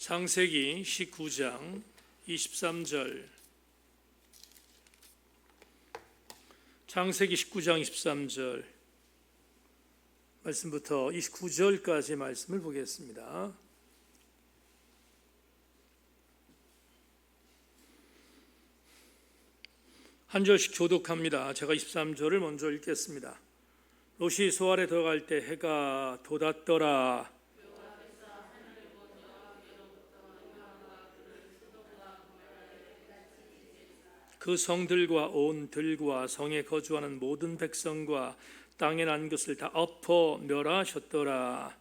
창세기 19장 23절. 창세기 19장 23절 말씀부터 29절까지 말씀을 보겠습니다. 한 절씩 교독합니다. 제가 23절을 먼저 읽겠습니다. 롯이 소알에 들어갈 때 해가 돋았더라. 그 성들과 온 들과 성에 거주하는 모든 백성과 땅에 난 것을 다 엎어 멸하셨더라.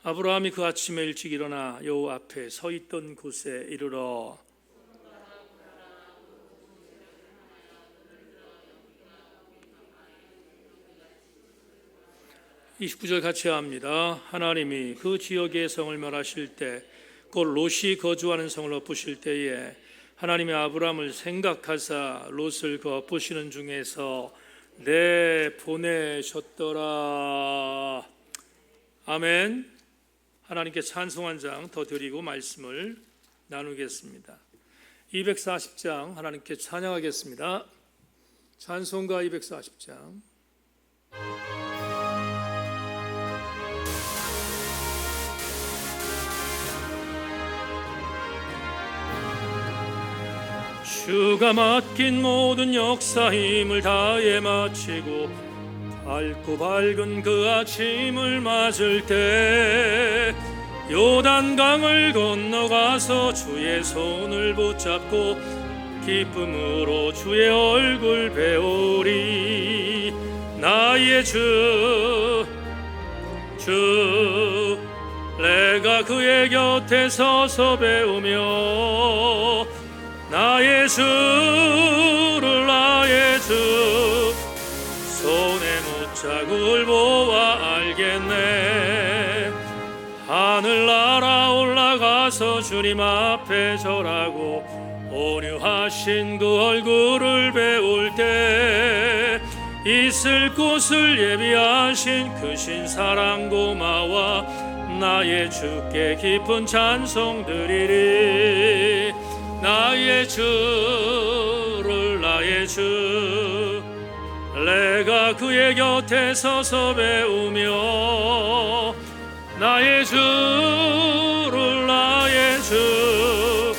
아브라함이 그 아침에 일찍 일어나 여호와 앞에 서 있던 곳에 이르러 29절 같이 합니다. 하나님이 그 지역의 성을 멸하실 때 곧 롯이 거주하는 성을 엎으실 때에 하나님이 아브라함을 생각하사 롯을 그 엎으시는 중에서 내보내셨더라. 아멘. 하나님께 찬송 한 장 더 드리고 말씀을 나누겠습니다. 240장 하나님께 찬양하겠습니다. 찬송가 240장. 주가 맡긴 모든 역사 힘을 다해 마치고 밝고 밝은 그 아침을 맞을 때 요단강을 건너가서 주의 손을 붙잡고 기쁨으로 주의 얼굴 배우리. 나의 주 내가 그의 곁에 서서 배우며 나의 주를 나의 주 손에 못자국을 보아 알겠네. 하늘 날아 올라가서 주님 앞에 절하고 온유하신 그 얼굴을 배울 때 있을 곳을 예비하신 그 신사랑 고마워 나의 주께 깊은 찬송 드리리. 나의 주를 나의 주 내가 그의 곁에 서서 배우며 나의 주를 나의 주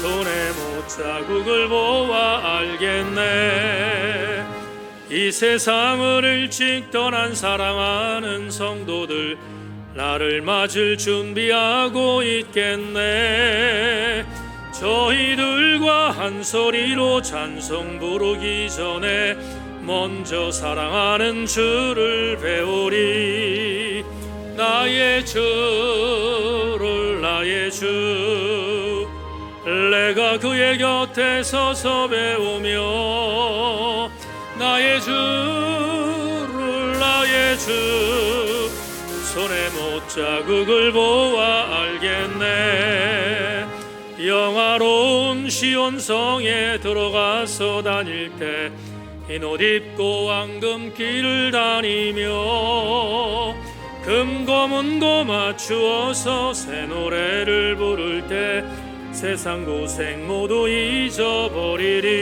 손에 못자국을 보아 알겠네. 이 세상을 일찍 떠난 사랑하는 성도들 나를 맞을 준비하고 있겠네. 저희들과 한 소리로 찬송 부르기 전에 먼저 사랑하는 주를 배우리. 나의 주를 나의 주 내가 그의 곁에 서서 배우며 나의 주를 나의 주 손에 못자국을 보아 알겠네. 영화로운 시온성에 들어가서 다닐 때 흰 옷 입고 황금길을 다니며 금고문고 맞추어서 새 노래를 부를 때 세상 고생 모두 잊어버리리.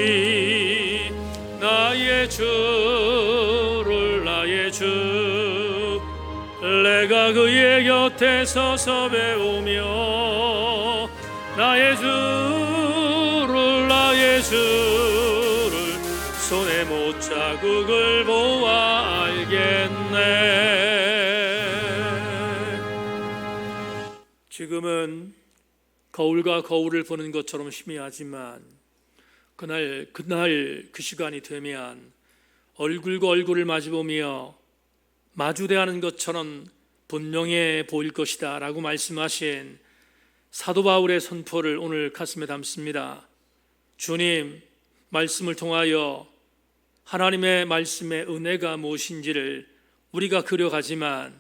나의 주를 나의 주 내가 그의 곁에 서서 배우며 나의 주를 나의 주를 손에 못자국을 보아 알겠네. 지금은 거울과 거울을 보는 것처럼 희미하지만 그날 그 시간이 되면 얼굴과 얼굴을 마주보며 마주대하는 것처럼 분명해 보일 것이다 라고 말씀하신 사도 바울의 선포를 오늘 가슴에 담습니다. 주님 말씀을 통하여 하나님의 말씀의 은혜가 무엇인지를 우리가 그려가지만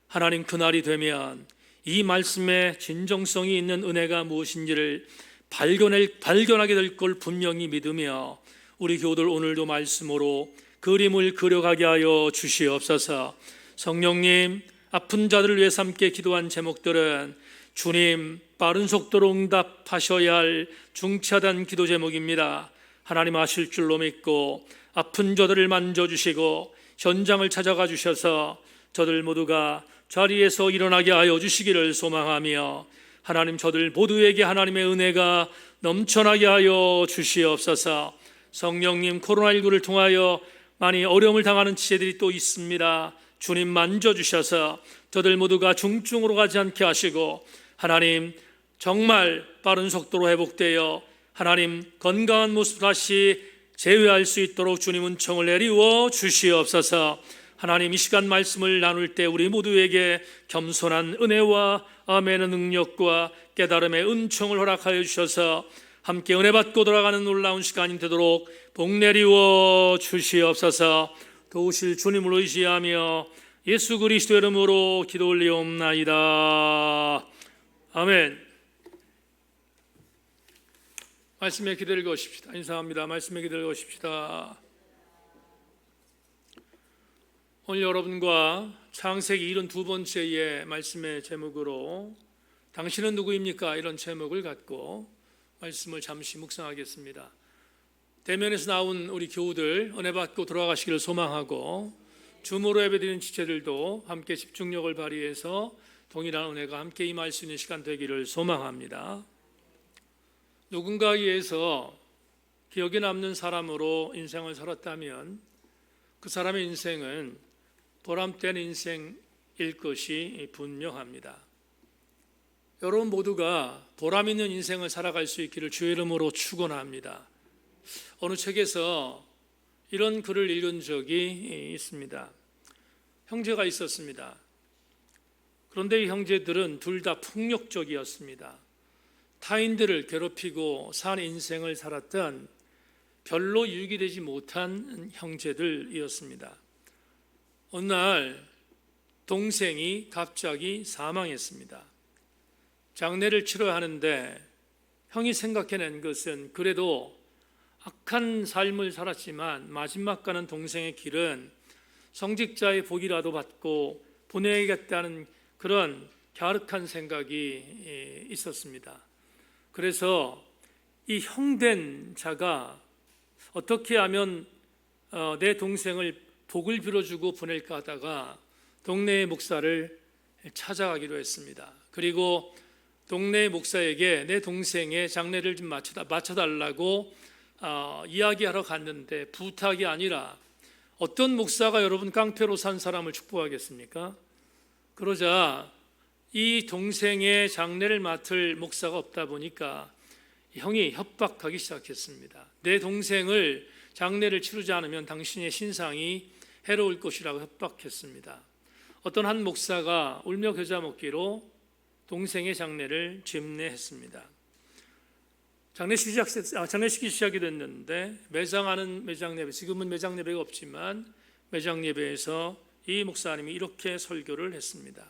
하나님 그날이 되면 이 말씀의 진정성이 있는 은혜가 무엇인지를 발견하게 될 걸 분명히 믿으며 우리 교우들 오늘도 말씀으로 그림을 그려가게 하여 주시옵소서. 성령님 아픈 자들을 위해서 함께 기도한 제목들은 주님 빠른 속도로 응답하셔야 할 중차단 기도 제목입니다. 하나님 아실 줄로 믿고 아픈 저들을 만져주시고 현장을 찾아가 주셔서 저들 모두가 자리에서 일어나게 하여 주시기를 소망하며, 하나님 저들 모두에게 하나님의 은혜가 넘쳐나게 하여 주시옵소서. 성령님, 코로나19를 통하여 많이 어려움을 당하는 지체들이 또 있습니다. 주님 만져주셔서 저들 모두가 중증으로 가지 않게 하시고, 하나님 정말 빠른 속도로 회복되어 하나님 건강한 모습 다시 재회할 수 있도록 주님 은총을 내리워 주시옵소서. 하나님 이 시간 말씀을 나눌 때 우리 모두에게 겸손한 은혜와 아멘의 능력과 깨달음의 은총을 허락하여 주셔서 함께 은혜 받고 돌아가는 놀라운 시간이 되도록 복 내리워 주시옵소서. 도우실 주님을 의지하며 예수 그리스도의 이름으로 기도 올리옵나이다. 아멘. 말씀에 기도를 거십시다. 인사합니다. 말씀에 기도를 거십시다. 오늘 여러분과 창세기 72번째의 말씀의 제목으로 당신은 누구입니까? 이런 제목을 갖고 말씀을 잠시 묵상하겠습니다. 대면에서 나온 우리 교우들 은혜 받고 돌아가시기를 소망하고, 줌으로 예배드리는 지체들도 함께 집중력을 발휘해서 동일한 은혜가 함께 임할 수 있는 시간 되기를 소망합니다. 누군가에 의해서 기억에 남는 사람으로 인생을 살았다면 그 사람의 인생은 보람된 인생일 것이 분명합니다. 여러분 모두가 보람 있는 인생을 살아갈 수 있기를 주의 이름으로 축원합니다. 어느 책에서 이런 글을 읽은 적이 있습니다. 형제가 있었습니다. 그런데 이 형제들은 둘 다 폭력적이었습니다. 타인들을 괴롭히고 산 인생을 살았던 별로 유익이 되지 못한 형제들이었습니다. 어느 날 동생이 갑자기 사망했습니다. 장례를 치러야 하는데 형이 생각해낸 것은, 그래도 악한 삶을 살았지만 마지막 가는 동생의 길은 성직자의 복이라도 받고 보내야겠다는 그런 갸륵한 생각이 있었습니다. 그래서 이 형된 자가 어떻게 하면 내 동생을 복을 빌어주고 보낼까 하다가 동네의 목사를 찾아가기로 했습니다. 그리고 동네의 목사에게 내 동생의 장례를 좀 맞춰달라고 이야기하러 갔는데, 부탁이 아니라 어떤 목사가 여러분 깡패로 산 사람을 축복하겠습니까? 그러자 이 동생의 장례를 맡을 목사가 없다 보니까 형이 협박하기 시작했습니다. 내 동생을 장례를 치르지 않으면 당신의 신상이 해로울 것이라고 협박했습니다. 어떤 한 목사가 울며 겨자 먹기로 동생의 장례를 집례했습니다. 장례식이 시작이 됐는데 매장하는 매장예배, 지금은 매장예배가 없지만 매장예배에서 이 목사님이 이렇게 설교를 했습니다.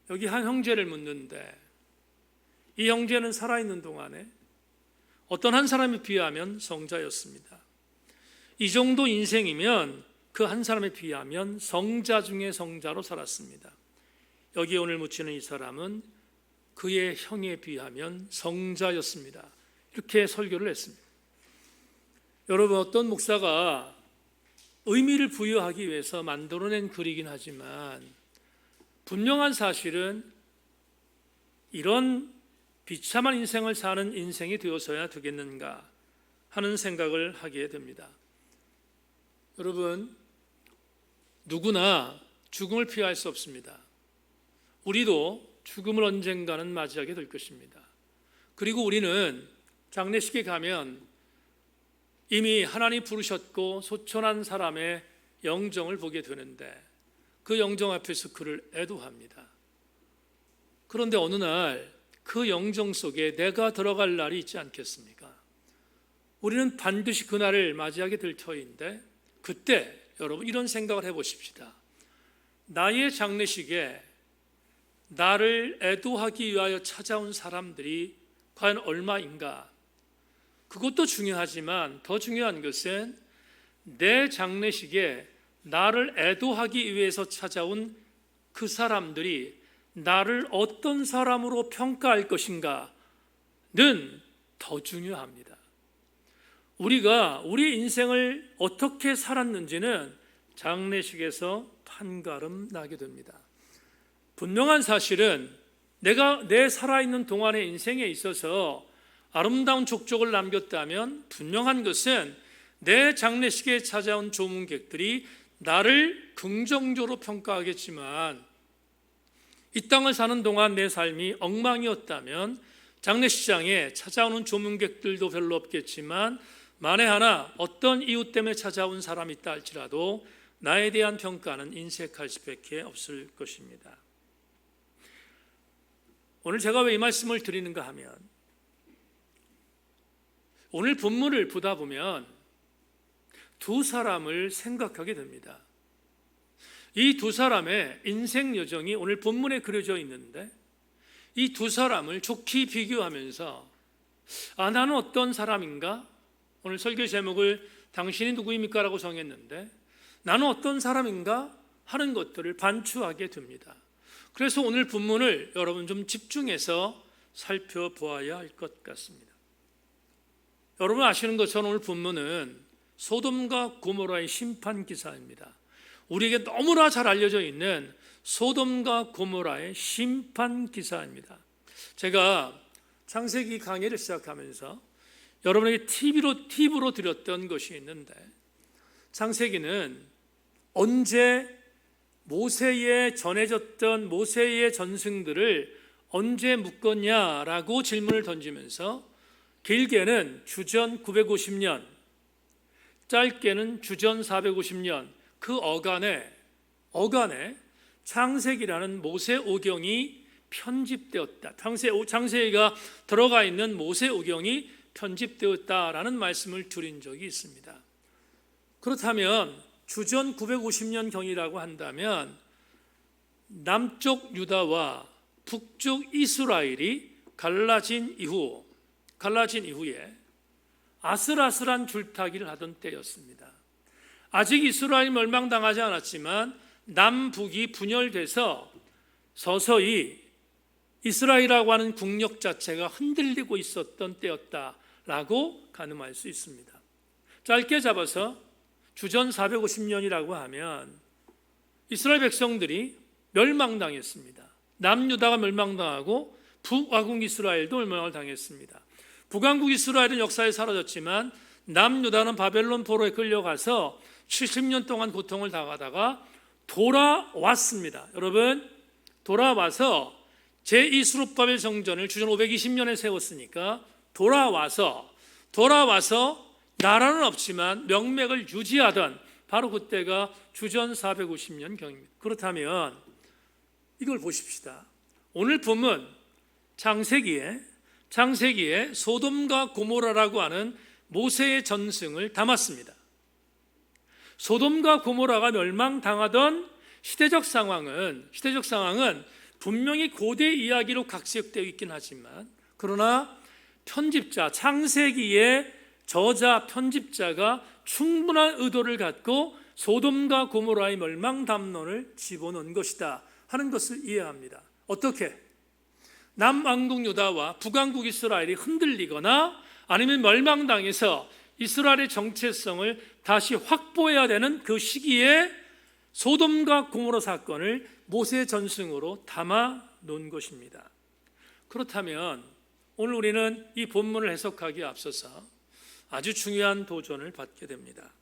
여기 한 형제를 묻는데, 이 형제는 살아있는 동안에 어떤 한 사람에 비하면 성자였습니다. 이 정도 인생이면 그 한 사람에 비하면 성자 중에 성자로 살았습니다. 여기에 오늘 묻히는 이 사람은 그의 형에 비하면 성자였습니다. 이렇게 설교를 했습니다. 여러분, 어떤 목사가 의미를 부여하기 위해서 만들어낸 글이긴 하지만 분명한 사실은 이런 비참한 인생을 사는 인생이 되어서야 되겠는가 하는 생각을 하게 됩니다. 여러분, 누구나 죽음을 피할 수 없습니다. 우리도 죽음을 언젠가는 맞이하게 될 것입니다. 그리고 우리는 장례식에 가면 이미 하나님 부르셨고 소천한 사람의 영정을 보게 되는데 그 영정 앞에서 그를 애도합니다. 그런데 어느 날 그 영정 속에 내가 들어갈 날이 있지 않겠습니까? 우리는 반드시 그날을 맞이하게 될 터인데, 그때 여러분 이런 생각을 해보십시다. 나의 장례식에 나를 애도하기 위하여 찾아온 사람들이 과연 얼마인가? 그것도 중요하지만 더 중요한 것은 내 장례식에 나를 애도하기 위해서 찾아온 그 사람들이 나를 어떤 사람으로 평가할 것인가는 더 중요합니다. 우리가 우리 인생을 어떻게 살았는지는 장례식에서 판가름 나게 됩니다. 분명한 사실은 내가 내 살아있는 동안의 인생에 있어서 아름다운 족적을 남겼다면 분명한 것은 내 장례식에 찾아온 조문객들이 나를 긍정적으로 평가하겠지만, 이 땅을 사는 동안 내 삶이 엉망이었다면 장례식장에 찾아오는 조문객들도 별로 없겠지만, 만에 하나 어떤 이유 때문에 찾아온 사람이 있다 할지라도 나에 대한 평가는 인색할 수밖에 없을 것입니다. 오늘 제가 왜 이 말씀을 드리는가 하면, 오늘 본문을 보다 보면 두 사람을 생각하게 됩니다. 이 두 사람의 인생 여정이 오늘 본문에 그려져 있는데, 이 두 사람을 좋게 비교하면서 나는 어떤 사람인가? 오늘 설교 제목을 당신이 누구입니까? 라고 정했는데, 나는 어떤 사람인가? 하는 것들을 반추하게 됩니다. 그래서 오늘 본문을 여러분 좀 집중해서 살펴보아야 할 것 같습니다. 여러분 아시는 것처럼 오늘 본문은 소돔과 고모라의 심판 기사입니다. 우리에게 너무나 잘 알려져 있는 소돔과 고모라의 심판 기사입니다. 제가 창세기 강의를 시작하면서 여러분에게 팁으로 드렸던 것이 있는데, 창세기는 언제 모세에 전해졌던 모세의 전승들을 언제 묶었냐라고 질문을 던지면서 길게는 주전 950년, 짧게는 주전 450년, 그 어간에 창세기라는 모세 오경이 편집되었다. 창세기가 들어가 있는 모세 오경이 편집되었다라는 말씀을 드린 적이 있습니다. 그렇다면 주전 950년 경이라고 한다면 남쪽 유다와 북쪽 이스라엘이 갈라진 이후에 아슬아슬한 줄타기를 하던 때였습니다. 아직 이스라엘이 멸망당하지 않았지만 남북이 분열돼서 서서히 이스라엘이라고 하는 국력 자체가 흔들리고 있었던 때였다라고 가늠할 수 있습니다. 짧게 잡아서 주전 450년이라고 하면 이스라엘 백성들이 멸망당했습니다. 남유다가 멸망당하고 북왕국 이스라엘도 멸망을 당했습니다. 북왕국 이스라엘은 역사에 사라졌지만 남유다는 바벨론 포로에 끌려가서 70년 동안 고통을 당하다가 돌아왔습니다. 여러분, 돌아와서 제2수룹바벨 성전을 주전 520년에 세웠으니까 돌아와서 나라는 없지만 명맥을 유지하던 바로 그때가 주전 450년 경입니다. 그렇다면 이걸 보십시다. 오늘 본문 창세기에 소돔과 고모라라고 하는 모세의 전승을 담았습니다. 소돔과 고모라가 멸망당하던 시대적 상황은 분명히 고대 이야기로 각색되어 있긴 하지만, 그러나 창세기의 저자 편집자가 충분한 의도를 갖고 소돔과 고모라의 멸망 담론을 집어넣은 것이다 하는 것을 이해합니다. 어떻게? 남왕국 유다와 북왕국 이스라엘이 흔들리거나 아니면 멸망당해서 이스라엘의 정체성을 다시 확보해야 되는 그 시기에 소돔과 고모라 사건을 모세의 전승으로 담아 놓은 것입니다. 그렇다면 오늘 우리는 이 본문을 해석하기에 앞서서 아주 중요한 도전을 받게 됩니다.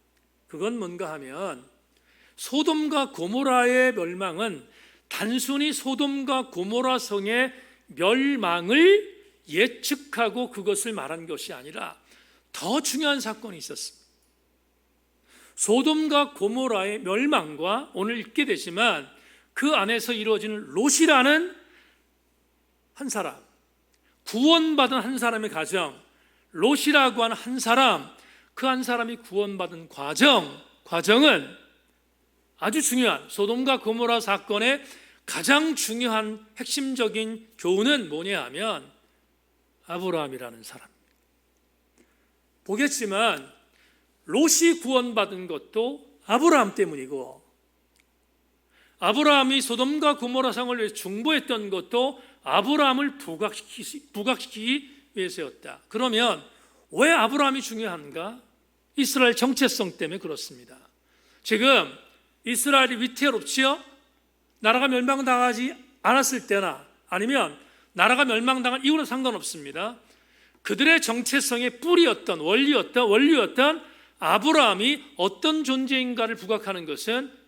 그건 뭔가 하면 소돔과 고모라의 멸망은 단순히 소돔과 고모라 성의 멸망을 예측하고 그것을 말한 것이 아니라 더 중요한 사건이 있었습니다. 소돔과 고모라의 멸망과 오늘 읽게 되지만 그 안에서 이루어지는 롯이라는 한 사람, 구원받은 한 사람의 가정, 롯이라고 하는 한 사람, 그 한 사람이 구원받은 과정은 아주 중요한, 소돔과 고모라 사건의 가장 중요한 핵심적인 교훈은 뭐냐 하면 아브라함이라는 사람. 보겠지만 롯이 구원받은 것도 아브라함 때문이고, 아브라함이 소돔과 고모라 성을 위해서 중보했던 것도 아브라함을 부각시키기 위해서였다. 그러면 왜 아브라함이 중요한가? 이스라엘 정체성 때문에 그렇습니다. 지금 이스라엘이 위태롭지요? 나라가 멸망당하지 않았을 때나 아니면 나라가 멸망당한 이후는 상관없습니다. 그들의 정체성의 뿌리였던 원리였던 아브라함이 어떤 존재인가를 부각하는 것은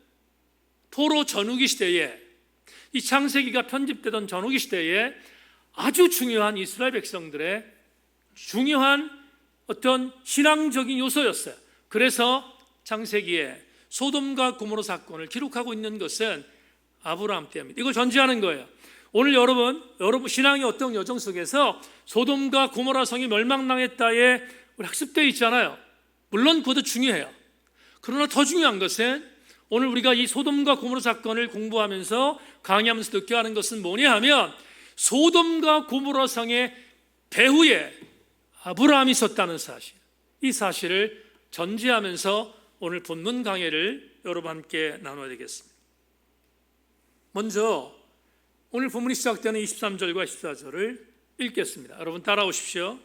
포로 전후기 시대에, 이 창세기가 편집되던 전후기 시대에 아주 중요한 이스라엘 백성들의 중요한 어떤 신앙적인 요소였어요. 그래서 창세기에 소돔과 고모라 사건을 기록하고 있는 것은 아브라함 때문입니다. 이걸 전제하는 거예요. 오늘 여러분 신앙의 어떤 여정 속에서 소돔과 고모라 성이 멸망당했다에 우리 학습되어 있잖아요. 물론 그것도 중요해요. 그러나 더 중요한 것은 오늘 우리가 이 소돔과 고모라 사건을 공부하면서 강의하면서 듣게 하는 것은 뭐냐 하면 소돔과 고모라 성의 배후에 아브라함이 있었다는 사실, 이 사실을 전제하면서 오늘 본문 강의를 여러분과 함께 나눠야 되겠습니다. 먼저 오늘 본문이 시작되는 23절과 24절을 읽겠습니다. 여러분 따라오십시오.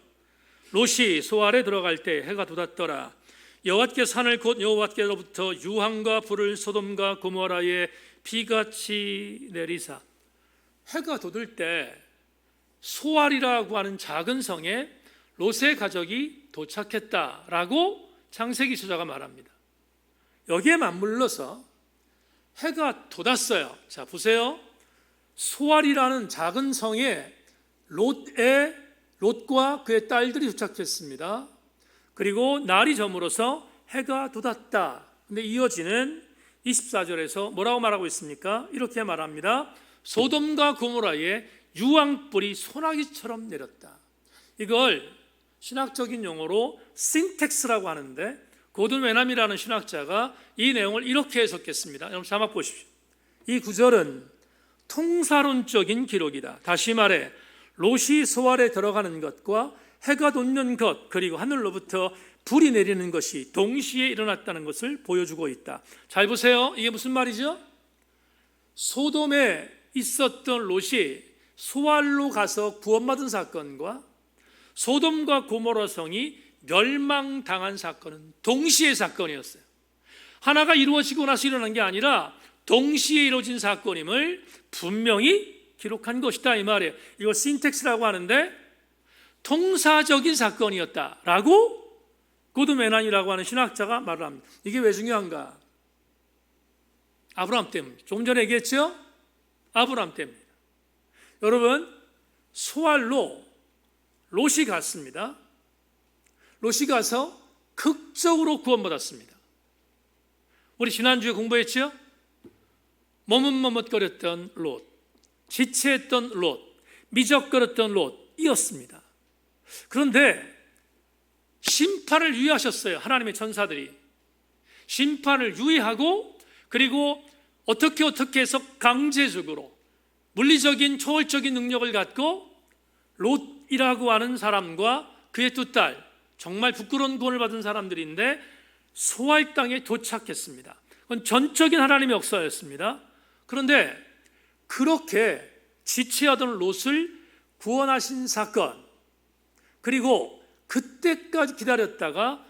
롯이 소알에 들어갈 때 해가 돋았더라. 여호와께서 하늘 곧 여호와께로부터 유황과 불을 소돔과 고모라에 비같이 내리사. 해가 돋을 때 소알이라고 하는 작은 성에 롯의 가족이 도착했다라고 창세기 저자가 말합니다. 여기에 맞물려서 해가 돋았어요. 자, 보세요. 소알이라는 작은 성에 롯과 그의 딸들이 도착했습니다. 그리고 날이 저물어서 해가 돋았다. 근데 이어지는 24절에서 뭐라고 말하고 있습니까? 이렇게 말합니다. 소돔과 고모라에 유황불이 소나기처럼 내렸다. 이걸 신학적인 용어로 신텍스라고 하는데 고든 웨남이라는 신학자가 이 내용을 이렇게 해석했습니다. 여러분 자막 보십시오. 이 구절은 통사론적인 기록이다. 다시 말해 롯이 소알에 들어가는 것과 해가 돋는 것 그리고 하늘로부터 불이 내리는 것이 동시에 일어났다는 것을 보여주고 있다. 잘 보세요. 이게 무슨 말이죠? 소돔에 있었던 롯이 소알로 가서 구원받은 사건과 소돔과 고모라 성이 멸망당한 사건은 동시의 사건이었어요. 하나가 이루어지고 나서 일어난 게 아니라 동시에 이루어진 사건임을 분명히 기록한 것이다 이 말이에요. 이걸 신텍스라고 하는데 통사적인 사건이었다라고 고든 웨난이라고 하는 신학자가 말을 합니다. 이게 왜 중요한가? 아브라함 때문에. 조금 전에 얘기했죠? 아브라함 때문입니다. 여러분 소알로 롯이 갔습니다. 롯이 가서 극적으로 구원받았습니다. 우리 지난주에 공부했죠? 머뭇머뭇거렸던 롯, 지체했던 롯, 미적거렸던 롯이었습니다. 그런데 심판을 유예하셨어요. 하나님의 천사들이 심판을 유예하고 그리고 어떻게 해서 강제적으로 물리적인 초월적인 능력을 갖고 롯이라고 하는 사람과 그의 두 딸, 정말 부끄러운 구원을 받은 사람들인데 소알 땅에 도착했습니다. 그건 전적인 하나님의 역사였습니다. 그런데 그렇게 지체하던 롯을 구원하신 사건, 그리고 그때까지 기다렸다가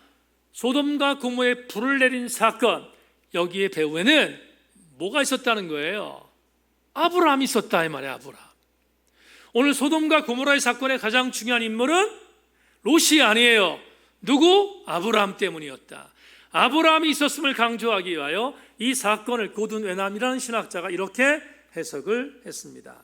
소돔과 고모에 불을 내린 사건, 여기에 배후에는 뭐가 있었다는 거예요? 아브라함이 있었다 이 말이에요. 아브라함. 오늘 소돔과 고모라의 사건의 가장 중요한 인물은 롯이 아니에요. 누구? 아브라함 때문이었다. 아브라함이 있었음을 강조하기 위하여 이 사건을 고든 웨남이라는 신학자가 이렇게 해석을 했습니다.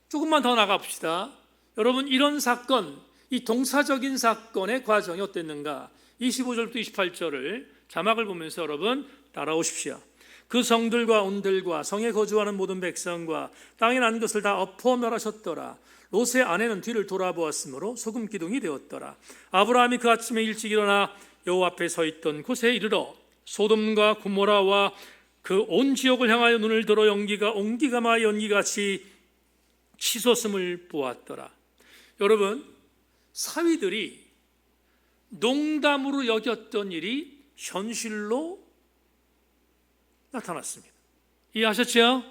조금만 더 나가봅시다. 여러분 이런 사건, 이 동사적인 사건의 과정이 어땠는가? 25절부터 28절을 자막을 보면서 여러분 따라오십시오. 그 성들과 온들과 성에 거주하는 모든 백성과 땅에 난 것을 다 엎어 멸하셨더라. 롯의 아내는 뒤를 돌아보았으므로 소금 기둥이 되었더라. 아브라함이 그 아침에 일찍 일어나 여호와 앞에 서 있던 곳에 이르러 소돔과 고모라와 그 온 지역을 향하여 눈을 들어 온기가 마 연기같이 치솟음을 보았더라. 여러분 사위들이 농담으로 여겼던 일이 현실로 나타났습니다. 이해하셨죠?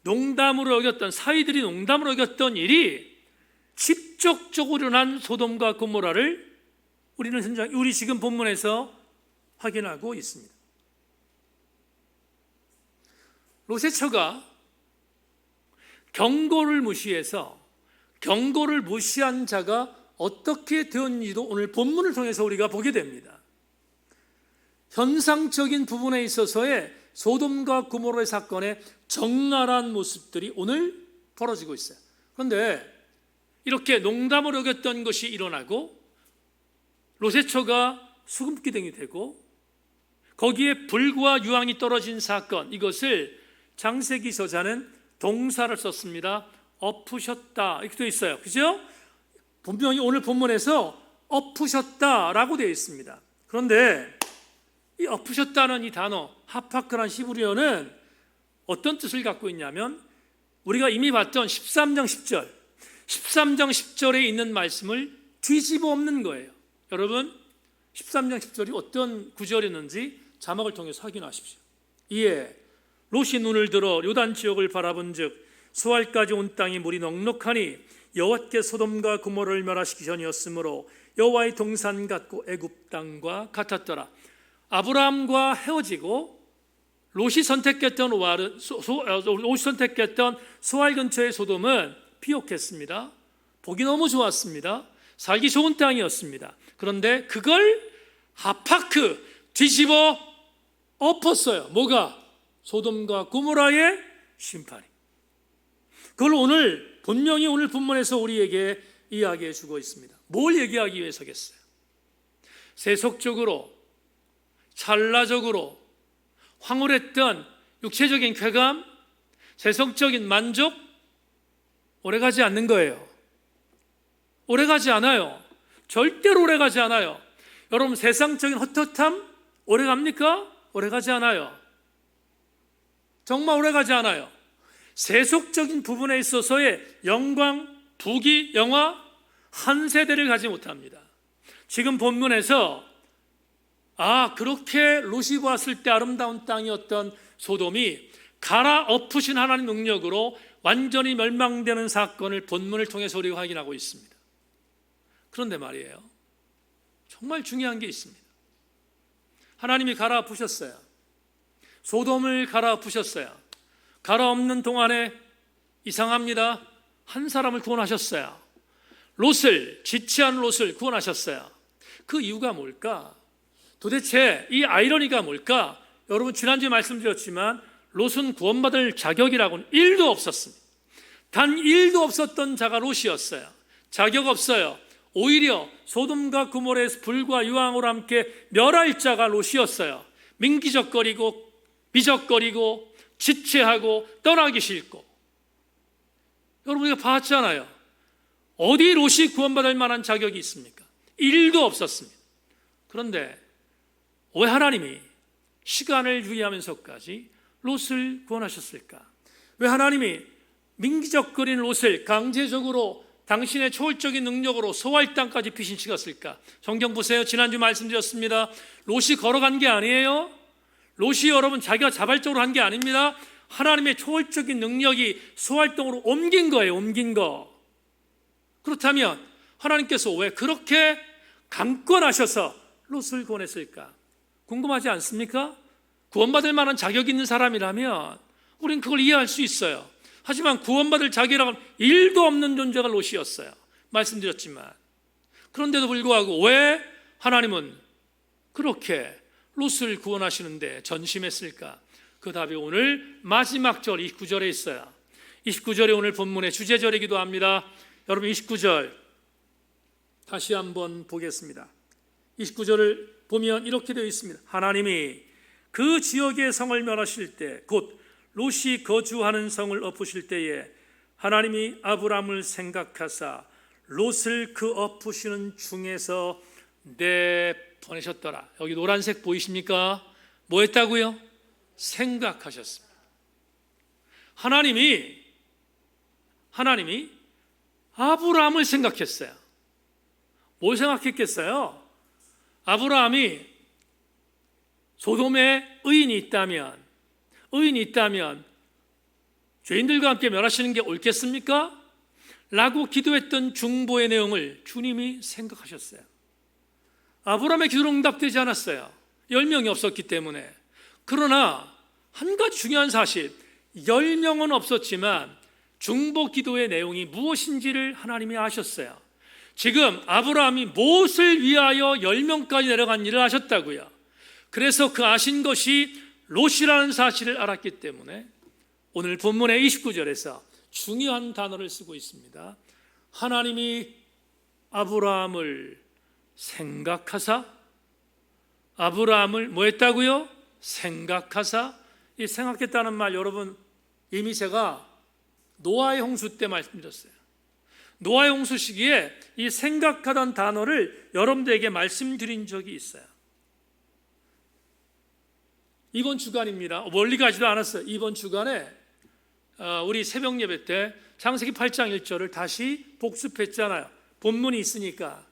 농담으로 여겼던, 사이들이 농담으로 여겼던 일이 직접적으로 일어난 소돔과 고모라를 우리 지금 본문에서 확인하고 있습니다. 롯의 처가 경고를 무시해서 경고를 무시한 자가 어떻게 되었는지도 오늘 본문을 통해서 우리가 보게 됩니다. 현상적인 부분에 있어서의 소돔과 고모라의 사건의 적나라한 모습들이 오늘 벌어지고 있어요. 그런데 이렇게 농담으로 여겼던 것이 일어나고 롯의 처가 수금기둥이 되고 거기에 불과 유황이 떨어진 사건, 이것을 창세기 저자는 동사를 썼습니다. 엎으셨다 이렇게 되어 있어요. 그죠? 분명히 오늘 본문에서 엎으셨다라고 되어 있습니다. 그런데 이 엎으셨다는 이 단어, 하파크란 히브리어는 어떤 뜻을 갖고 있냐면 우리가 이미 봤던 13장 10절에 있는 말씀을 뒤집어 엎는 거예요. 여러분 13장 10절이 어떤 구절이었는지 자막을 통해서 확인하십시오. 이에 롯이 눈을 들어 요단 지역을 바라본즉 수알까지 온 땅이 물이 넉넉하니 여호와께 소돔과 고모라를 멸하시기전이었으므로 여호와의 동산 같고 애굽 땅과 같았더라. 아브라함과 헤어지고 롯이 선택했던 소알 근처의 소돔은 피옥했습니다. 보기 너무 좋았습니다. 살기 좋은 땅이었습니다. 그런데 그걸 하파크 뒤집어 엎었어요. 뭐가? 소돔과 고모라의 심판이. 그걸 오늘 분명히 오늘 본문에서 우리에게 이야기해 주고 있습니다. 뭘 얘기하기 위해서겠어요? 세속적으로 찰나적으로 황홀했던 육체적인 쾌감, 세속적인 만족 오래가지 않는 거예요. 오래가지 않아요. 절대로 오래가지 않아요. 여러분 세상적인 헛헛함 오래갑니까? 오래가지 않아요. 정말 오래가지 않아요. 세속적인 부분에 있어서의 영광, 부귀, 영화 한 세대를 가지 못합니다. 지금 본문에서 그렇게 롯이 보았을 때 아름다운 땅이었던 소돔이 갈아엎으신 하나님 능력으로 완전히 멸망되는 사건을 본문을 통해서 우리가 확인하고 있습니다. 그런데 말이에요, 정말 중요한 게 있습니다. 하나님이 갈아엎으셨어요. 소돔을 갈아엎으셨어요. 갈아엎는 동안에 이상합니다. 한 사람을 구원하셨어요. 롯을, 지체한 롯을 구원하셨어요. 그 이유가 뭘까? 도대체 이 아이러니가 뭘까? 여러분 지난주에 말씀드렸지만 롯은 구원받을 자격이라고는 1도 없었습니다. 단 1도 없었던 자가 롯이었어요. 자격 없어요. 오히려 소돔과 고모라에서 불과 유황으로 함께 멸할 자가 롯이었어요. 민기적거리고 미적거리고 지체하고 떠나기 싫고. 여러분 우리가 봤잖아요. 어디 롯이 구원받을 만한 자격이 있습니까? 1도 없었습니다. 그런데 왜 하나님이 시간을 유의하면서까지 롯을 구원하셨을까? 왜 하나님이 민기적거리는 롯을 강제적으로 당신의 초월적인 능력으로 소알 땅까지 피신시켰을까? 성경 보세요. 지난주 말씀드렸습니다. 롯이 걸어간 게 아니에요. 롯이 여러분 자기가 자발적으로 한 게 아닙니다. 하나님의 초월적인 능력이 소알 땅으로 옮긴 거예요. 옮긴 거. 그렇다면 하나님께서 왜 그렇게 강권하셔서 롯을 구원했을까? 궁금하지 않습니까? 구원받을 만한 자격이 있는 사람이라면 우리는 그걸 이해할 수 있어요. 하지만 구원받을 자격이라고는 1도 없는 존재가 롯이었어요. 말씀드렸지만. 그런데도 불구하고 왜 하나님은 그렇게 롯을 구원하시는데 전심했을까? 그 답이 오늘 마지막 절 29절에 있어요. 29절이 오늘 본문의 주제절이기도 합니다. 여러분 29절 다시 한번 보겠습니다. 29절을 보면 이렇게 되어 있습니다. 하나님이 그 지역의 성을 멸하실 때 곧 롯이 거주하는 성을 엎으실 때에 하나님이 아브람을 생각하사 롯을 그 엎으시는 중에서 내보내셨더라. 여기 노란색 보이십니까? 뭐 했다고요? 생각하셨습니다. 하나님이 아브람을 생각했어요. 뭘 생각했겠어요? 아브라함이 소돔에 의인이 있다면 의인이 있다면 죄인들과 함께 멸하시는 게 옳겠습니까? 라고 기도했던 중보의 내용을 주님이 생각하셨어요. 아브라함의 기도는 응답되지 않았어요. 10명이 없었기 때문에. 그러나 한 가지 중요한 사실, 10명은 없었지만 중보 기도의 내용이 무엇인지를 하나님이 아셨어요. 지금 아브라함이 무엇을 위하여 10명까지 내려간 일을 하셨다고요. 그래서 그 아신 것이 롯이라는 사실을 알았기 때문에 오늘 본문의 29절에서 중요한 단어를 쓰고 있습니다. 하나님이 아브라함을 생각하사, 아브라함을 뭐 했다고요? 생각하사. 이 생각했다는 말 여러분 이미 제가 노아의 홍수 때 말씀드렸어요. 노아의 홍수 시기에 이 생각하던 단어를 여러분들에게 말씀드린 적이 있어요. 이번 주간입니다. 멀리 가지도 않았어요. 이번 주간에 우리 새벽 예배 때 창세기 8장 1절을 다시 복습했잖아요. 본문이 있으니까.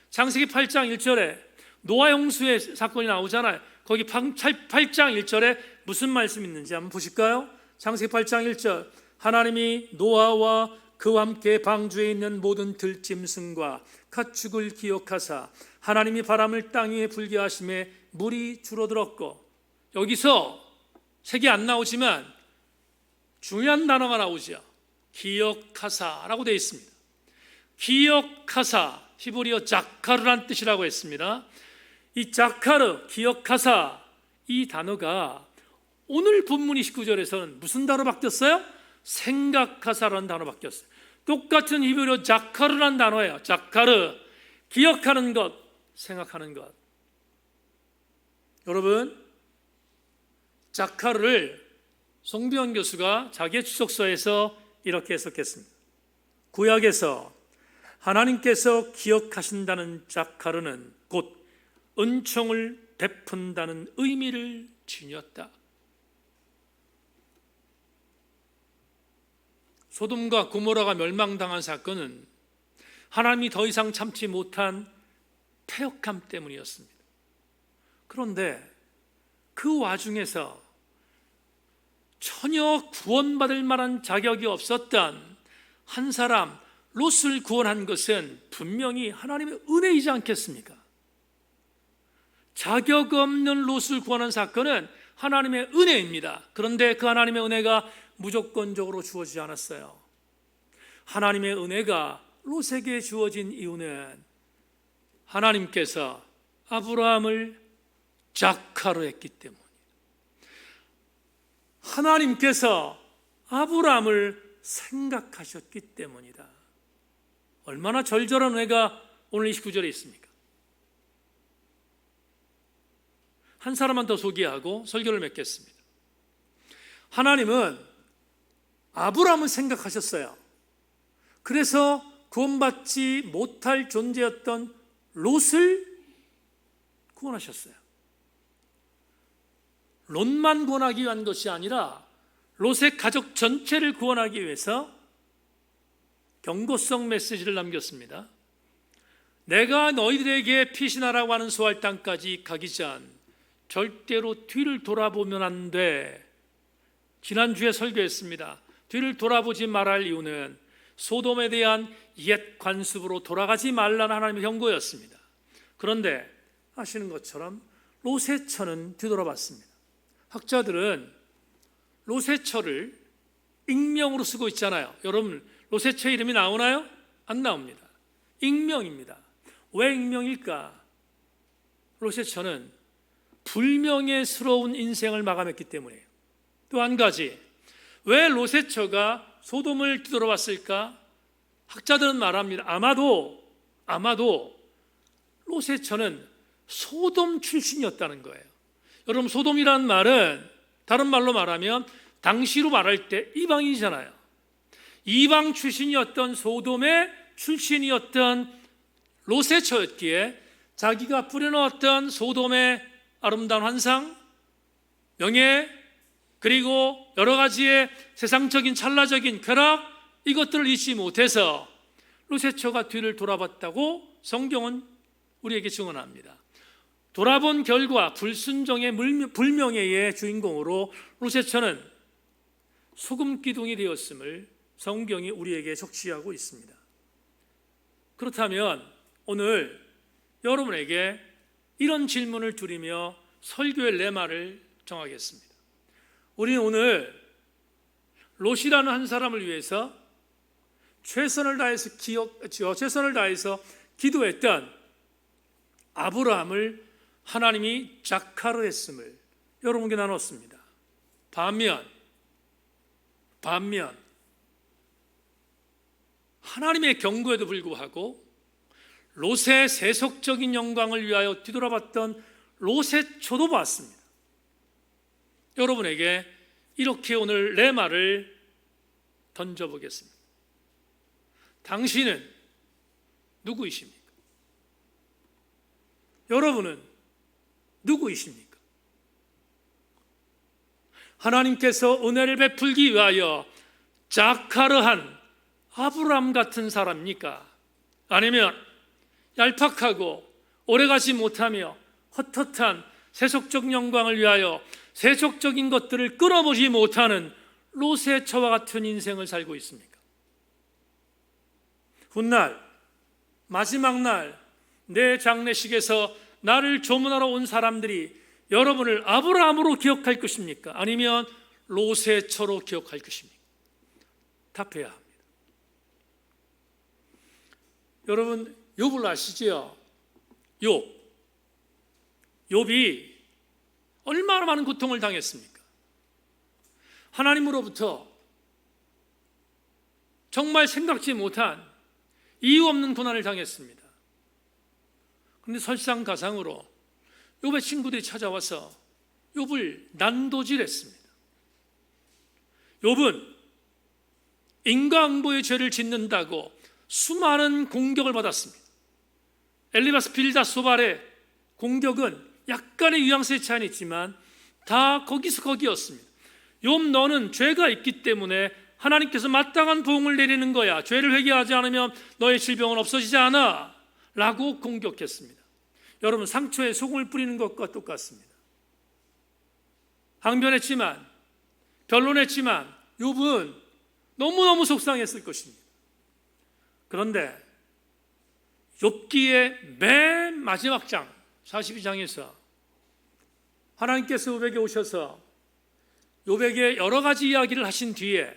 창세기 8장 1절에 노아 홍수의 사건이 나오잖아요. 거기 8장 1절에 무슨 말씀이 있는지 한번 보실까요? 창세기 8장 1절, 하나님이 노아와 그와 함께 방주에 있는 모든 들짐승과 가축을 기억하사 하나님이 바람을 땅 위에 불게 하심에 물이 줄어들었고, 여기서 색이 안 나오지만 중요한 단어가 나오죠. 기억하사라고 되어 있습니다. 기억하사, 히브리어 자카르란 뜻이라고 했습니다. 이 자카르, 기억하사, 이 단어가 오늘 본문 29절에서는 무슨 단어로 바뀌었어요? 생각하사라는 단어로 바뀌었어요. 똑같은 히브리어 자카르란 단어예요. 자카르, 기억하는 것, 생각하는 것. 여러분, 자카르를 송비원 교수가 자기의 추석서에서 이렇게 해석했습니다. 구약에서 하나님께서 기억하신다는 자카르는 곧 은총을 베푼다는 의미를 지녔다. 소돔과 고모라가 멸망당한 사건은 하나님이 더 이상 참지 못한 패역함 때문이었습니다. 그런데 그 와중에서 전혀 구원받을 만한 자격이 없었던 한 사람 롯을 구원한 것은 분명히 하나님의 은혜이지 않겠습니까? 자격 없는 롯을 구원한 사건은 하나님의 은혜입니다. 그런데 그 하나님의 은혜가 무조건적으로 주어지지 않았어요. 하나님의 은혜가 롯에게 주어진 이유는 하나님께서 아브라함을 자카르 했기 때문입니다. 하나님께서 아브라함을 생각하셨기 때문이다. 얼마나 절절한 은혜가 오늘 29절에 있습니까? 한 사람만 더 소개하고 설교를 맺겠습니다. 하나님은 아브라함을 생각하셨어요. 그래서 구원받지 못할 존재였던 롯을 구원하셨어요. 롯만 구원하기 위한 것이 아니라 롯의 가족 전체를 구원하기 위해서 경고성 메시지를 남겼습니다. 내가 너희들에게 피신하라고 하는 소할 땅까지 가기 전 절대로 뒤를 돌아보면 안 돼. 지난주에 설교했습니다. 뒤를 돌아보지 말할 이유는 소돔에 대한 옛 관습으로 돌아가지 말라는 하나님의 경고였습니다. 그런데 아시는 것처럼 롯의 처는 뒤돌아봤습니다. 학자들은 롯의 처를 익명으로 쓰고 있잖아요. 여러분 롯의 처 이름이 나오나요? 안 나옵니다. 익명입니다. 왜 익명일까? 롯의 처는 불명예스러운 인생을 마감했기 때문이에요. 또 한 가지, 왜 롯의 처가 소돔을 뒤돌아봤을까? 학자들은 말합니다. 아마도 롯의 처는 소돔 출신이었다는 거예요. 여러분 소돔이라는 말은 다른 말로 말하면 당시로 말할 때 이방인이잖아요. 이방 출신이었던 소돔의 출신이었던 롯의 처였기에 자기가 뿌려놓았던 소돔의 아름다운 환상, 명예, 그리고 여러 가지의 세상적인 찰나적인 쾌락, 이것들을 잊지 못해서 롯의 처가 뒤를 돌아봤다고 성경은 우리에게 증언합니다. 돌아본 결과 불순종의 불명예의 주인공으로 롯의 처는 소금 기둥이 되었음을 성경이 우리에게 적시하고 있습니다. 그렇다면 오늘 여러분에게 이런 질문을 드리며 설교의 레마를 정하겠습니다. 우리는 오늘 롯이라는 한 사람을 위해서 최선을 다해서 기도했던 아브라함을 하나님이 작하로 했음을 여러분께 나눴습니다. 반면 하나님의 경고에도 불구하고 롯의 세속적인 영광을 위하여 뒤돌아봤던 롯의 초도 봤습니다. 여러분에게 이렇게 오늘 레마를 던져보겠습니다. 당신은 누구이십니까? 여러분은 누구이십니까? 하나님께서 은혜를 베풀기 위하여 작하르한 아브라함 같은 사람입니까? 아니면 얄팍하고 오래가지 못하며 헛헛한 세속적 영광을 위하여 세속적인 것들을 끊어보지 못하는 롯의 처와 같은 인생을 살고 있습니까? 훗날 마지막 날 내 장례식에서 나를 조문하러 온 사람들이 여러분을 아브라함으로 기억할 것입니까? 아니면 롯의 처로 기억할 것입니까? 답해야 합니다. 여러분 욥을 아시죠? 욥이 얼마나 많은 고통을 당했습니까? 하나님으로부터 정말 생각지 못한 이유 없는 고난을 당했습니다. 그런데 설상가상으로 욥의 친구들이 찾아와서 욥을 난도질했습니다. 욥은 인과응보의 죄를 짓는다고 수많은 공격을 받았습니다. 엘리바스 빌닷소발의 공격은 약간의 뉘앙스의 차이는 있지만 다 거기서 거기였습니다. 욥 너는 죄가 있기 때문에 하나님께서 마땅한 보응을 내리는 거야. 죄를 회개하지 않으면 너의 질병은 없어지지 않아 라고 공격했습니다. 여러분 상처에 소금을 뿌리는 것과 똑같습니다. 항변했지만 변론했지만 욥은 너무너무 속상했을 것입니다. 그런데 욥기의 맨 마지막 장 42장에서 하나님께서 욥에게 오셔서 욥에게 여러 가지 이야기를 하신 뒤에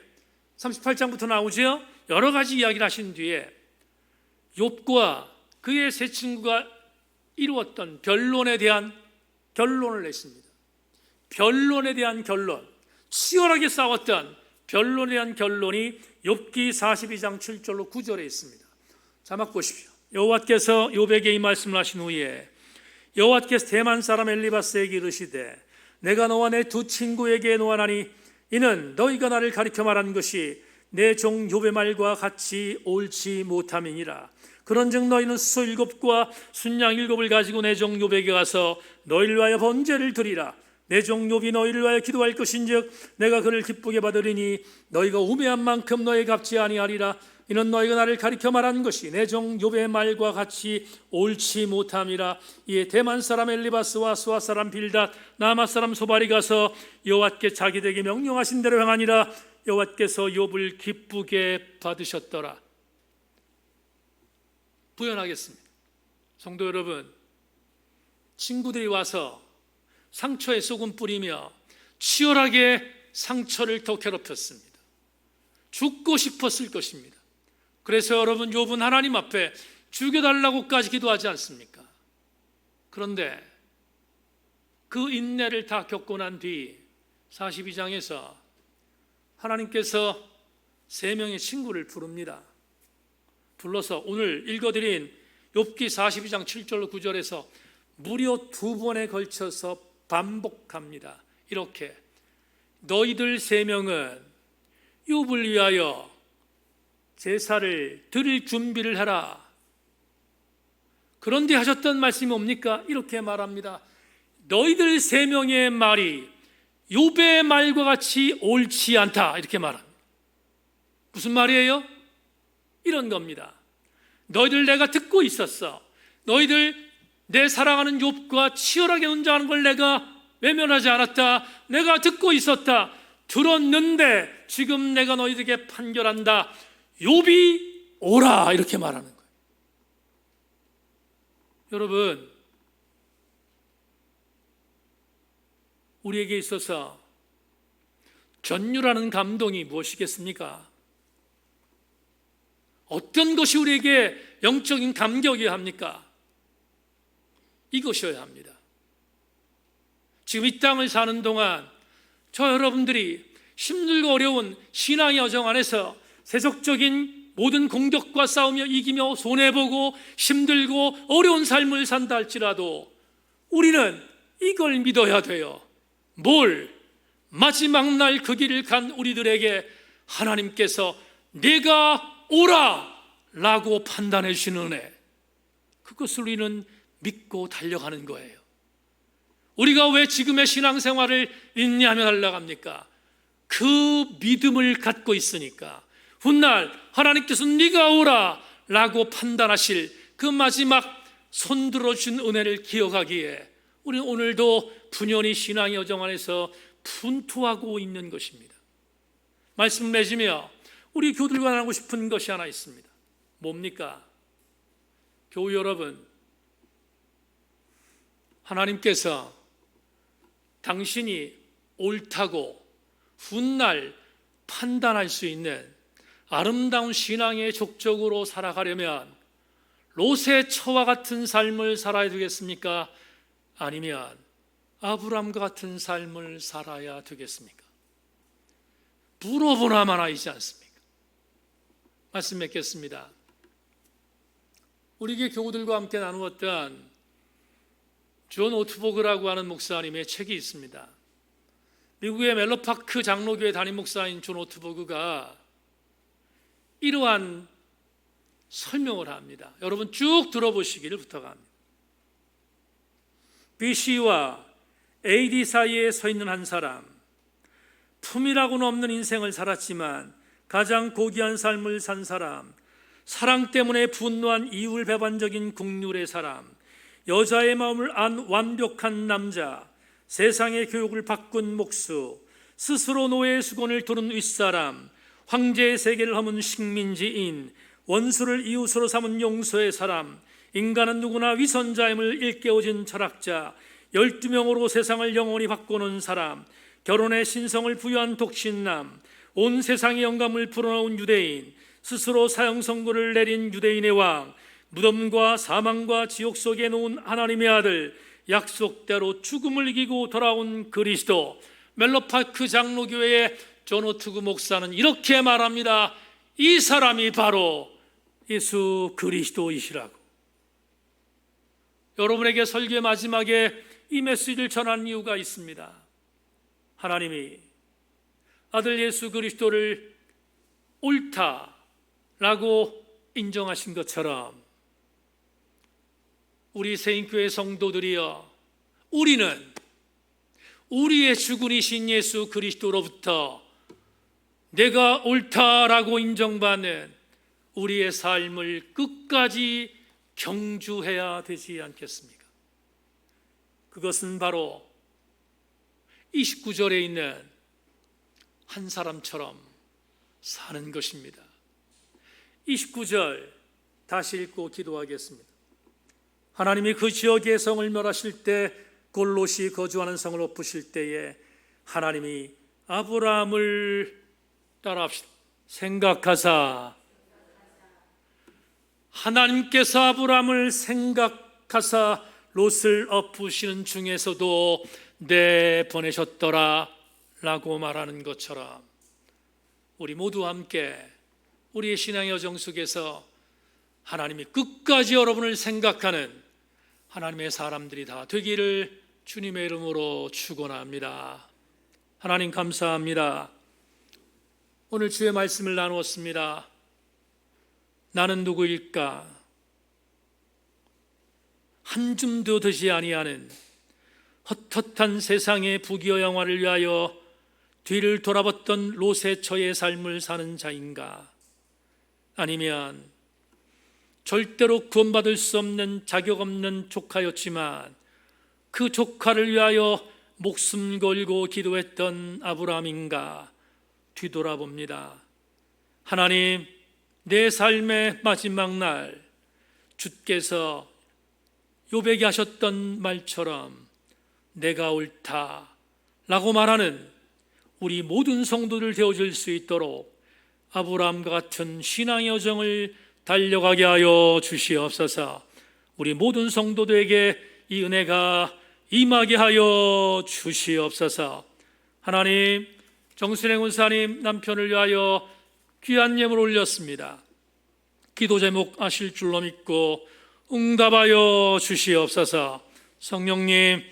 38장부터 나오죠. 여러 가지 이야기를 하신 뒤에 욥과 그의 세 친구가 이루었던 변론에 대한 결론을 냈습니다. 변론에 대한 결론, 치열하게 싸웠던 변론에 대한 결론이 욥기 42장 7절로 9절에 있습니다. 자막 보십시오. 여호와께서 욥에게 이 말씀을 하신 후에 여호와께서 대만 사람 엘리바스에게 이르시되 내가 너와 내 두 친구에게 노하나니 이는 너희가 나를 가리켜 말한 것이 내 종 욥의 말과 같이 옳지 못함이니라. 그런즉 너희는 수소 7과 순양 7을 가지고 내 종 욥에게 가서 너희를 위하여 번제를 드리라. 내 종 욥이 너희를 위하여 기도할 것인즉 내가 그를 기쁘게 받으리니 너희가 우매한 만큼 너희 갚지 아니하리라. 이는 너희가 나를 가리켜 말한 것이 내 종 욥의 말과 같이 옳지 못함이라. 이에 대만 사람 엘리바스와 수아 사람 빌닷 나마 사람 소발이 가서 여호와께 자기들에게 명령하신 대로 행하니라. 여호와께서 욥을 기쁘게 받으셨더라. 부연하겠습니다. 성도 여러분, 친구들이 와서 상처에 소금 뿌리며 치열하게 상처를 더 괴롭혔습니다. 죽고 싶었을 것입니다. 그래서 여러분 욥은 하나님 앞에 죽여달라고까지 기도하지 않습니까? 그런데 그 인내를 다 겪고 난 뒤 42장에서 하나님께서 3명의 친구를 부릅니다. 불러서 오늘 읽어드린 욥기 42장 7절로 9절에서 무려 2번에 걸쳐서 반복합니다. 이렇게 너희들 3명은 욥을 위하여 제사를 드릴 준비를 하라. 그런데 하셨던 말씀이 뭡니까? 이렇게 말합니다. 너희들 3명의 말이 욥의 말과 같이 옳지 않다. 이렇게 말합니다. 무슨 말이에요? 이런 겁니다. 너희들 내가 듣고 있었어. 너희들 내 사랑하는 욥과 치열하게 논쟁하는 걸 내가 외면하지 않았다. 내가 듣고 있었다. 들었는데 지금 내가 너희들에게 판결한다. 욥이 오라, 이렇게 말하는 거예요. 여러분, 우리에게 있어서 전율하는 감동이 무엇이겠습니까? 어떤 것이 우리에게 영적인 감격이어야 합니까? 이것이어야 합니다. 지금 이 땅을 사는 동안 저 여러분들이 힘들고 어려운 신앙의 여정 안에서 세속적인 모든 공격과 싸우며 이기며 손해보고 힘들고 어려운 삶을 산다 할지라도 우리는 이걸 믿어야 돼요. 뭘? 마지막 날 그 길을 간 우리들에게 하나님께서 내가 오라 라고 판단해 주시는 은혜, 그것을 우리는 믿고 달려가는 거예요. 우리가 왜 지금의 신앙생활을 인내하며 달려갑니까? 그 믿음을 갖고 있으니까. 훗날 하나님께서 네가 오라 라고 판단하실 그 마지막 손들어 준 은혜를 기억하기에 우리는 오늘도 분연히 신앙의 여정 안에서 분투하고 있는 것입니다. 말씀 맺으며 우리 교들과 나누고 싶은 것이 하나 있습니다. 뭡니까? 교우 여러분, 하나님께서 당신이 옳다고 훗날 판단할 수 있는 아름다운 신앙의 족적으로 살아가려면 롯의 처와 같은 삶을 살아야 되겠습니까? 아니면 아브람과 같은 삶을 살아야 되겠습니까? 물어보나 마나이지 않습니까? 말씀 맺겠습니다. 우리 교회 교우들과 함께 나누었던 존 오트보그라고 하는 목사님의 책이 있습니다. 미국의 멜로파크 장로교회 담임 목사인 존 오트보그가 이러한 설명을 합니다. 여러분 쭉 들어보시기를 부탁합니다. BC와 AD 사이에 서 있는 한 사람, 품이라고는 없는 인생을 살았지만 가장 고귀한 삶을 산 사람, 사랑 때문에 분노한 이율배반적인 국률의 사람, 여자의 마음을 안 완벽한 남자, 세상의 교육을 바꾼 목수, 스스로 노예의 수건을 두른 윗사람, 황제의 세계를 허문 식민지인, 원수를 이웃으로 삼은 용서의 사람, 인간은 누구나 위선자임을 일깨워진 철학자, 12명으로 세상을 영원히 바꾸는 사람, 결혼의 신성을 부여한 독신남, 온 세상의 영감을 불어넣은 유대인, 스스로 사형 선고를 내린 유대인의 왕, 무덤과 사망과 지옥 속에 놓은 하나님의 아들, 약속대로 죽음을 이기고 돌아온 그리스도. 멜로파크 장로교회의 존 오트보그 목사는 이렇게 말합니다. 이 사람이 바로 예수 그리스도이시라고. 여러분에게 설교의 마지막에 이 메시지를 전한 이유가 있습니다. 하나님이 아들 예수 그리스도를 옳다라고 인정하신 것처럼 우리 세인교회 성도들이여, 우리는 우리의 주군이신 예수 그리스도로부터 내가 옳다라고 인정받는 우리의 삶을 끝까지 경주해야 되지 않겠습니까? 그것은 바로 29절에 있는 한 사람처럼 사는 것입니다. 29절 다시 읽고 기도하겠습니다. 하나님이 그 지역의 성을 멸하실 때 곧 롯이 거주하는 성을 엎으실 때에 하나님이 아브라함을 따라합시다. 생각하사, 하나님께서 아브라함을 생각하사 롯을 엎으시는 중에서도 내보내셨더라 라고 말하는 것처럼 우리 모두 함께 우리의 신앙의 여정 속에서 하나님이 끝까지 여러분을 생각하는 하나님의 사람들이 다 되기를 주님의 이름으로 축원합니다. 하나님 감사합니다. 오늘 주의 말씀을 나누었습니다. 나는 누구일까? 한 줌도 되지 아니하는 헛헛한 세상의 부귀와 영화를 위하여 뒤를 돌아봤던 롯의 처의 삶을 사는 자인가? 아니면 절대로 구원받을 수 없는 자격 없는 조카였지만 그 조카를 위하여 목숨 걸고 기도했던 아브라함인가 뒤돌아봅니다. 하나님, 내 삶의 마지막 날 주께서 욥에게 하셨던 말처럼 내가 옳다라고 말하는 우리 모든 성도들 되어줄 수 있도록 아브라함과 같은 신앙의 여정을 달려가게 하여 주시옵소서. 우리 모든 성도들에게 이 은혜가 임하게 하여 주시옵소서. 하나님, 정순행 원사님 남편을 위하여 귀한 예물 올렸습니다. 기도 제목 아실 줄로 믿고 응답하여 주시옵소서. 성령님,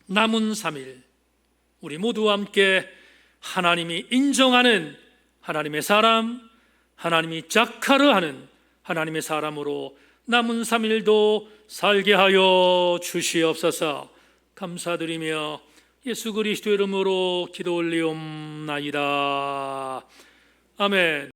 남은 3일 우리 모두와 함께 하나님이 인정하는 하나님의 사람, 하나님이 작하르하는 하나님의 사람으로 남은 3일도 살게 하여 주시옵소서. 감사드리며 예수 그리스도의 이름으로 기도 올리옵나이다. 아멘.